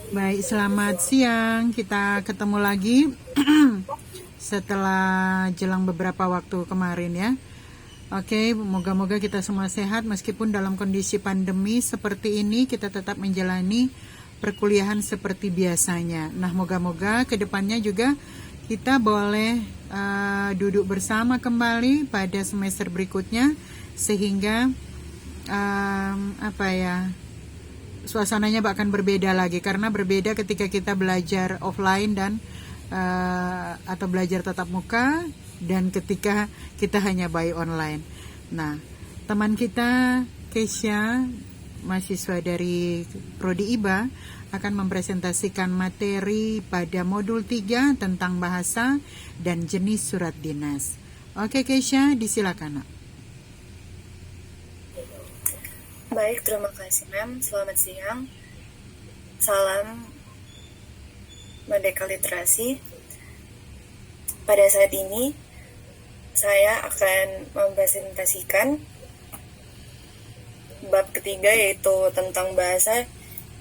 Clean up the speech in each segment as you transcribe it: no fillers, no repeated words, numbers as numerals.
Baik, selamat siang. Kita ketemu lagi setelah jelang beberapa waktu kemarin ya. Oke, moga-moga kita semua sehat meskipun dalam kondisi pandemi seperti ini kita tetap menjalani perkuliahan seperti biasanya. Nah, moga-moga kedepannya juga kita boleh duduk bersama kembali pada semester berikutnya sehingga suasananya bahkan berbeda lagi, karena berbeda ketika kita belajar offline dan atau belajar tatap muka dan ketika kita hanya by online. Nah, teman kita Keisha, mahasiswa dari Prodi IBA, akan mempresentasikan materi pada modul 3 tentang bahasa dan jenis surat dinas. Oke Keisha, disilakan. Baik, terima kasih Mem. Selamat siang. Salam Merdeka Literasi. Pada saat ini, saya akan mempresentasikan bab ketiga, yaitu tentang bahasa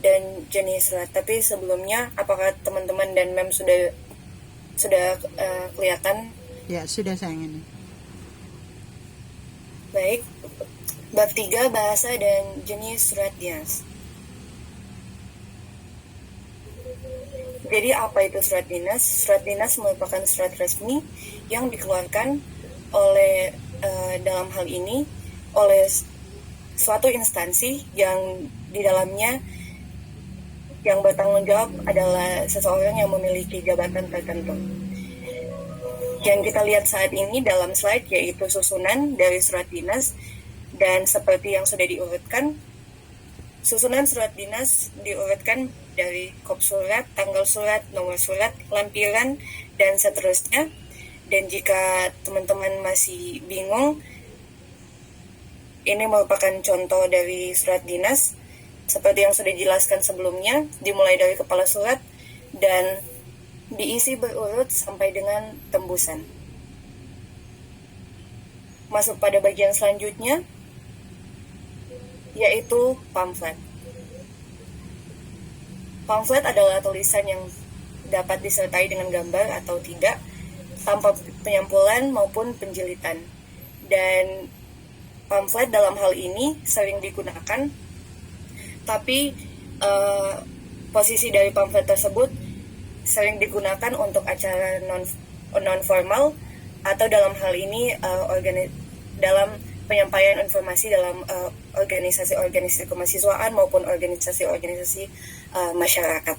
dan jenis surat. Tapi sebelumnya, apakah teman-teman dan Mem sudah kelihatan? Ya, sudah sayang ini. Baik. Bab 3, bahasa dan jenis surat dinas. Jadi apa itu surat dinas? Surat dinas merupakan surat resmi yang dikeluarkan oleh dalam hal ini oleh suatu instansi yang di dalamnya yang bertanggung jawab adalah seseorang yang memiliki jabatan tertentu. Yang kita lihat saat ini dalam slide yaitu susunan dari surat dinas. Dan seperti yang sudah diurutkan, susunan surat dinas diurutkan dari kop surat, tanggal surat, nomor surat, lampiran, dan seterusnya. Dan jika teman-teman masih bingung, ini merupakan contoh dari surat dinas. Seperti yang sudah dijelaskan sebelumnya, dimulai dari kepala surat dan diisi berurut sampai dengan tembusan. Masuk pada bagian selanjutnya, yaitu pamflet. Pamflet adalah tulisan yang dapat disertai dengan gambar atau tidak, tanpa penyampulan maupun penjilitan. Dan pamflet dalam hal ini sering digunakan, tapi posisi dari pamflet tersebut sering digunakan untuk acara non-formal atau dalam hal ini dalam penyampaian informasi dalam organisasi-organisasi kemahasiswaan maupun organisasi-organisasi masyarakat.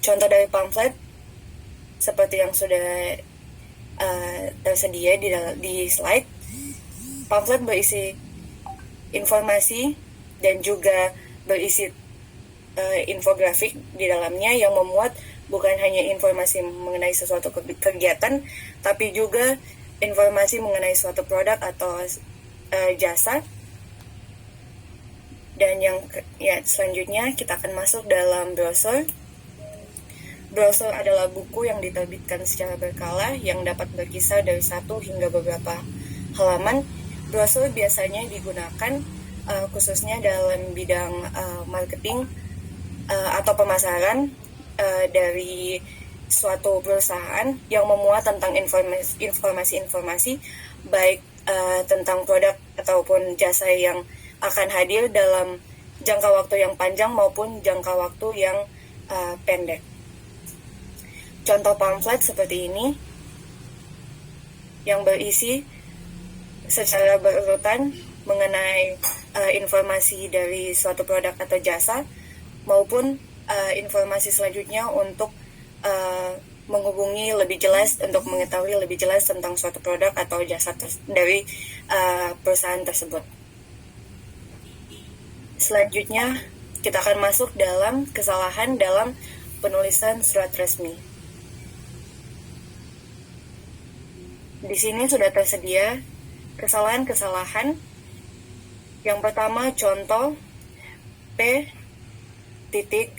Contoh dari pamflet seperti yang sudah tersedia di slide. Pamflet berisi informasi dan juga berisi infografik di dalamnya yang memuat bukan hanya informasi mengenai sesuatu kegiatan, tapi juga informasi mengenai suatu produk atau jasa. Dan yang selanjutnya kita akan masuk dalam brosur. Brosur adalah buku yang diterbitkan secara berkala yang dapat berkisar dari 1 hingga beberapa halaman. Brosur biasanya digunakan khususnya dalam bidang marketing atau pemasaran dari suatu perusahaan yang memuat tentang informasi-informasi baik tentang produk ataupun jasa yang akan hadir dalam jangka waktu yang panjang maupun jangka waktu yang pendek. Contoh pamflet seperti ini yang berisi secara berurutan mengenai informasi dari suatu produk atau jasa maupun informasi selanjutnya untuk menghubungi lebih jelas untuk mengetahui lebih jelas tentang suatu produk atau jasa dari perusahaan tersebut. Selanjutnya kita akan masuk dalam kesalahan dalam penulisan surat resmi. Di sini sudah tersedia kesalahan-kesalahan. Yang pertama contoh P titik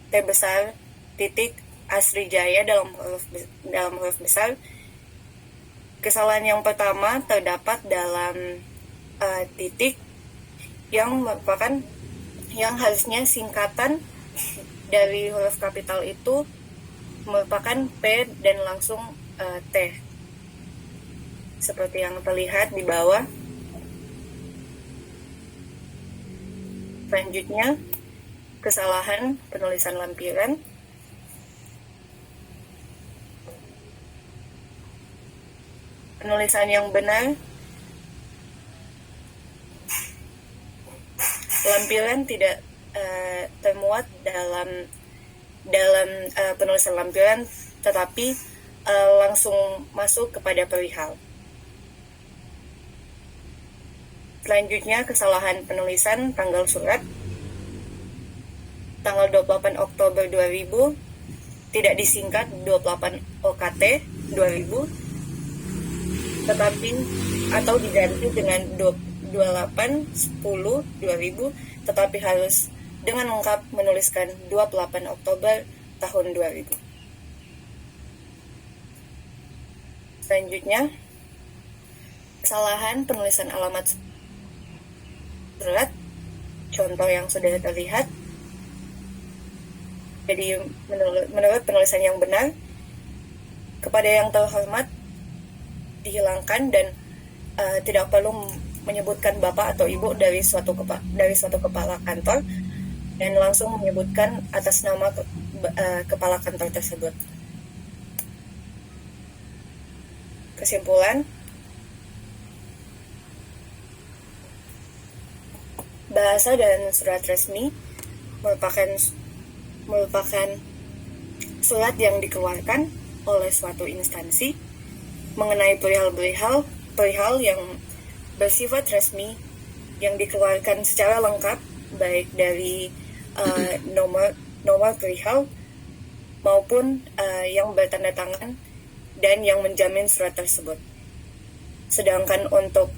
T besar titik Asrijaya dalam huruf besar. Kesalahan yang pertama terdapat dalam titik yang merupakan yang harusnya singkatan dari huruf kapital itu merupakan P dan langsung T. Seperti yang terlihat di bawah. Selanjutnya, kesalahan penulisan lampiran. Penulisan yang benar, lampiran tidak termuat dalam penulisan lampiran, tetapi langsung masuk kepada perihal. Selanjutnya, kesalahan penulisan tanggal surat. Tanggal 28 Oktober 2000 tidak disingkat 28 OKT 2000, tetapi atau diganti dengan 28 10 2000, tetapi harus dengan lengkap menuliskan 28 Oktober tahun 2000. Selanjutnya, kesalahan penulisan alamat surat, contoh yang sudah terlihat. Jadi menurut penulisan yang benar, kepada yang terhormat dihilangkan dan tidak perlu menyebutkan bapak atau ibu dari suatu kepala kantor, dan langsung menyebutkan atas nama kepala kantor tersebut. Kesimpulan, bahasa dan surat resmi merupakan surat yang dikeluarkan oleh suatu instansi mengenai perihal yang bersifat resmi yang dikeluarkan secara lengkap, baik dari nomor perihal maupun yang bertanda tangan dan yang menjamin surat tersebut. Sedangkan untuk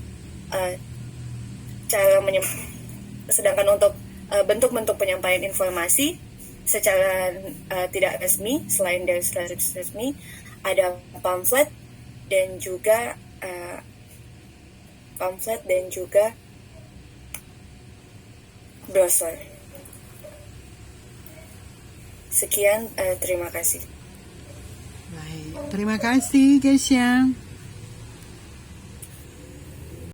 bentuk-bentuk penyampaian informasi secara tidak resmi, selain dari surat resmi, ada pamflet dan juga brosur. Sekian, terima kasih. Baik, terima kasih Gesya.